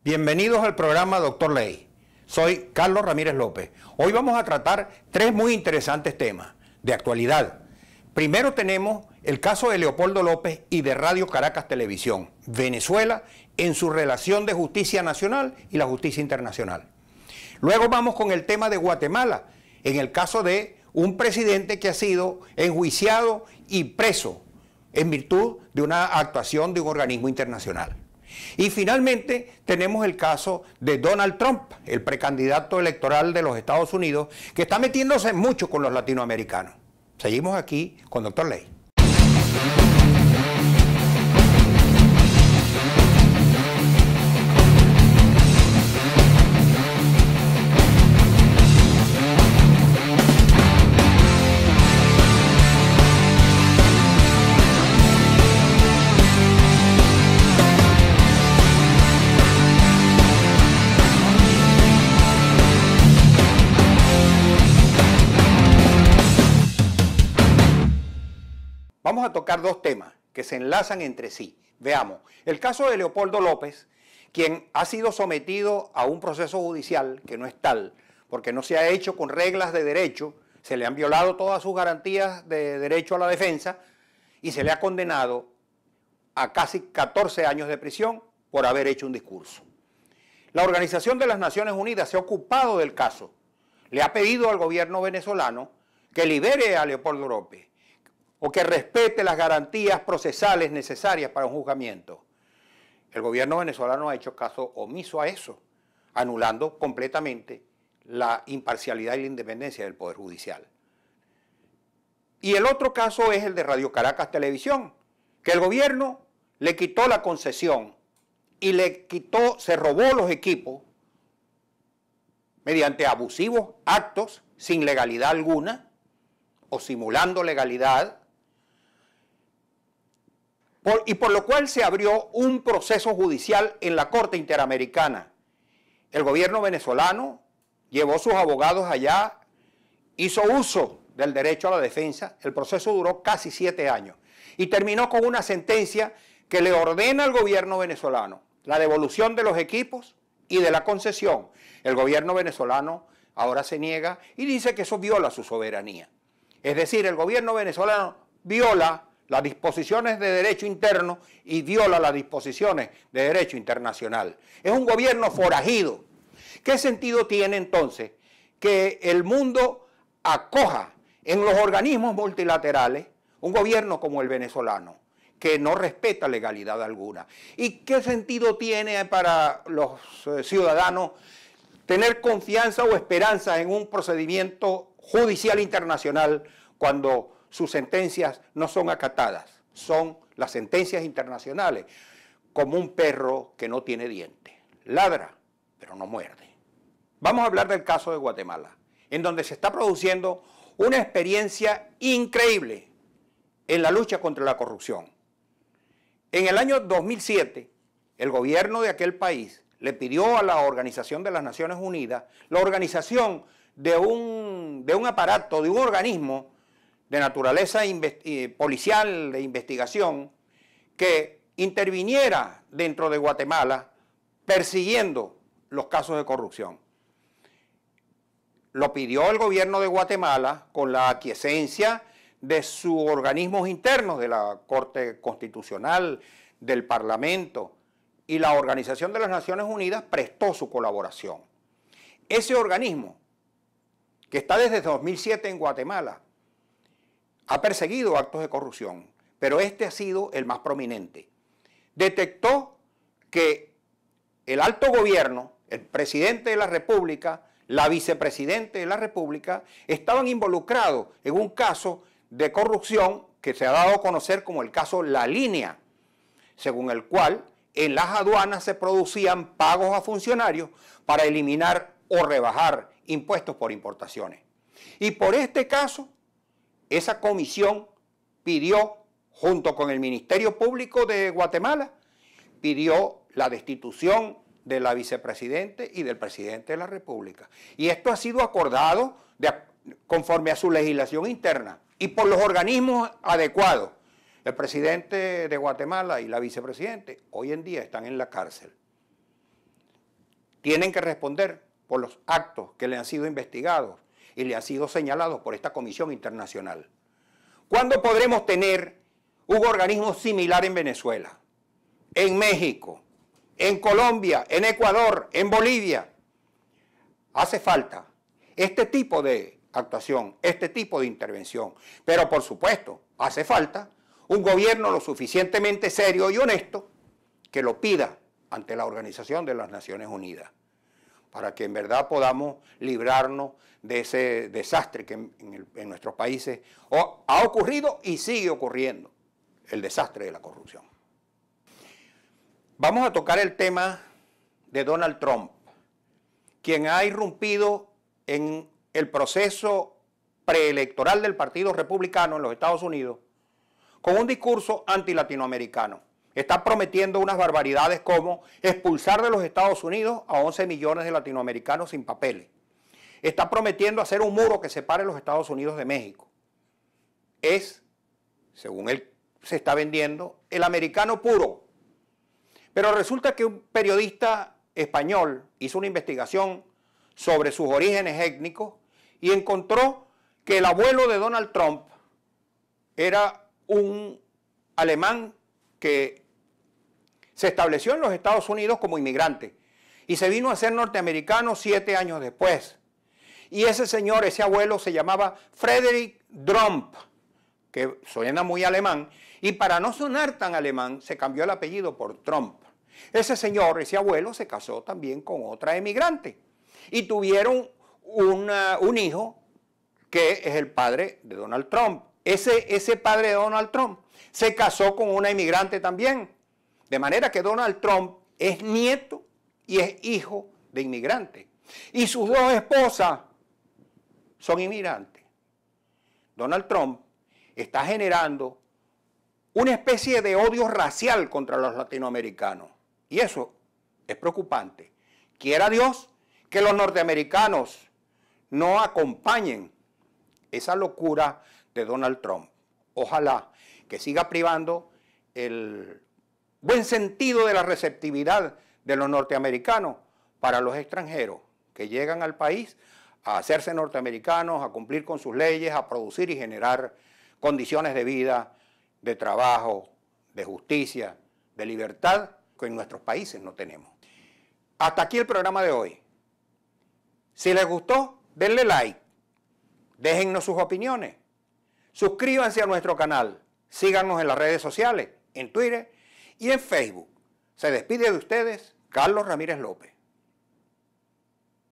Bienvenidos al programa Doctor Ley. Soy Carlos Ramírez López. Hoy vamos a tratar tres muy interesantes temas de actualidad. Primero tenemos el caso de Leopoldo López y de Radio Caracas Televisión, Venezuela, en su relación de justicia nacional y la justicia internacional. Luego vamos con el tema de Guatemala, en el caso de un presidente que ha sido enjuiciado y preso en virtud de una actuación de un organismo internacional. Y finalmente tenemos el caso de Donald Trump, el precandidato electoral de los Estados Unidos, que está metiéndose mucho con los latinoamericanos. Seguimos aquí con Doctor Ley. Vamos a tocar dos temas que se enlazan entre sí. Veamos, el caso de Leopoldo López, quien ha sido sometido a un proceso judicial que no es tal, porque no se ha hecho con reglas de derecho, se le han violado todas sus garantías de derecho a la defensa y se le ha condenado a casi 14 años de prisión por haber hecho un discurso. La Organización de las Naciones Unidas se ha ocupado del caso, le ha pedido al gobierno venezolano que libere a Leopoldo López, o que respete las garantías procesales necesarias para un juzgamiento. El gobierno venezolano ha hecho caso omiso a eso, anulando completamente la imparcialidad y la independencia del Poder Judicial. Y el otro caso es el de Radio Caracas Televisión, que el gobierno le quitó la concesión y se robó los equipos mediante abusivos actos sin legalidad alguna o simulando legalidad, y por lo cual se abrió un proceso judicial en la Corte Interamericana. El gobierno venezolano llevó sus abogados allá, hizo uso del derecho a la defensa, el proceso duró casi 7 años y terminó con una sentencia que le ordena al gobierno venezolano la devolución de los equipos y de la concesión. El gobierno venezolano ahora se niega y dice que eso viola su soberanía. Es decir, el gobierno venezolano viola las disposiciones de derecho interno y viola las disposiciones de derecho internacional. Es un gobierno forajido. ¿Qué sentido tiene entonces que el mundo acoja en los organismos multilaterales un gobierno como el venezolano, que no respeta legalidad alguna? ¿Y qué sentido tiene para los ciudadanos tener confianza o esperanza en un procedimiento judicial internacional cuando sus sentencias no son acatadas? Son las sentencias internacionales, como un perro que no tiene dientes. Ladra, pero no muerde. Vamos a hablar del caso de Guatemala, en donde se está produciendo una experiencia increíble en la lucha contra la corrupción. En el año 2007, el gobierno de aquel país le pidió a la Organización de las Naciones Unidas la organización de un aparato, de un organismo de naturaleza policial, de investigación, que interviniera dentro de Guatemala persiguiendo los casos de corrupción. Lo pidió el gobierno de Guatemala con la aquiescencia de sus organismos internos, de la Corte Constitucional, del Parlamento, y la Organización de las Naciones Unidas prestó su colaboración. Ese organismo, que está desde 2007 en Guatemala, ha perseguido actos de corrupción, pero este ha sido el más prominente. Detectó que el alto gobierno, el presidente de la República, la vicepresidenta de la República, estaban involucrados en un caso de corrupción que se ha dado a conocer como el caso La Línea, según el cual en las aduanas se producían pagos a funcionarios para eliminar o rebajar impuestos por importaciones. Y por este caso, esa comisión pidió, junto con el Ministerio Público de Guatemala, pidió la destitución de la vicepresidenta y del presidente de la República. Y esto ha sido acordado conforme a su legislación interna y por los organismos adecuados. El presidente de Guatemala y la vicepresidenta hoy en día están en la cárcel. tienen que responder por los actos que le han sido investigados y le han sido señalados por esta comisión internacional. ¿Cuándo podremos tener un organismo similar en Venezuela, en México, en Colombia, en Ecuador, en Bolivia? Hace falta este tipo de actuación, este tipo de intervención. Pero por supuesto, hace falta un gobierno lo suficientemente serio y honesto que lo pida ante la Organización de las Naciones Unidas, para que en verdad podamos librarnos de ese desastre que en nuestros países ha ocurrido y sigue ocurriendo, el desastre de la corrupción. Vamos a tocar el tema de Donald Trump, quien ha irrumpido en el proceso preelectoral del Partido Republicano en los Estados Unidos con un discurso anti-latinoamericano. Está prometiendo unas barbaridades como expulsar de los Estados Unidos a 11 millones de latinoamericanos sin papeles. Está prometiendo hacer un muro que separe los Estados Unidos de México. Es, según él se está vendiendo, el americano puro. Pero resulta que un periodista español hizo una investigación sobre sus orígenes étnicos y encontró que el abuelo de Donald Trump era un alemán que se estableció en los Estados Unidos como inmigrante y se vino a ser norteamericano 7 años después. Y ese señor, ese abuelo, se llamaba Frederick Trump, que suena muy alemán, y para no sonar tan alemán se cambió el apellido por Trump. Ese señor, ese abuelo, se casó también con otra emigrante y tuvieron un hijo que es el padre de Donald Trump. Ese padre de Donald Trump se casó con una inmigrante también, de manera que Donald Trump es nieto y es hijo de inmigrantes. Y sus dos esposas son inmigrantes. Donald Trump está generando una especie de odio racial contra los latinoamericanos. Y eso es preocupante. Quiera Dios que los norteamericanos no acompañen esa locura de Donald Trump. Ojalá que siga privando el buen sentido de la receptividad de los norteamericanos para los extranjeros que llegan al país a hacerse norteamericanos, a cumplir con sus leyes, a producir y generar condiciones de vida, de trabajo, de justicia, de libertad que en nuestros países no tenemos. Hasta aquí el programa de hoy. Si les gustó, denle like, déjennos sus opiniones, suscríbanse a nuestro canal, síganos en las redes sociales, en Twitter y en Facebook. Se despide de ustedes Carlos Ramírez López.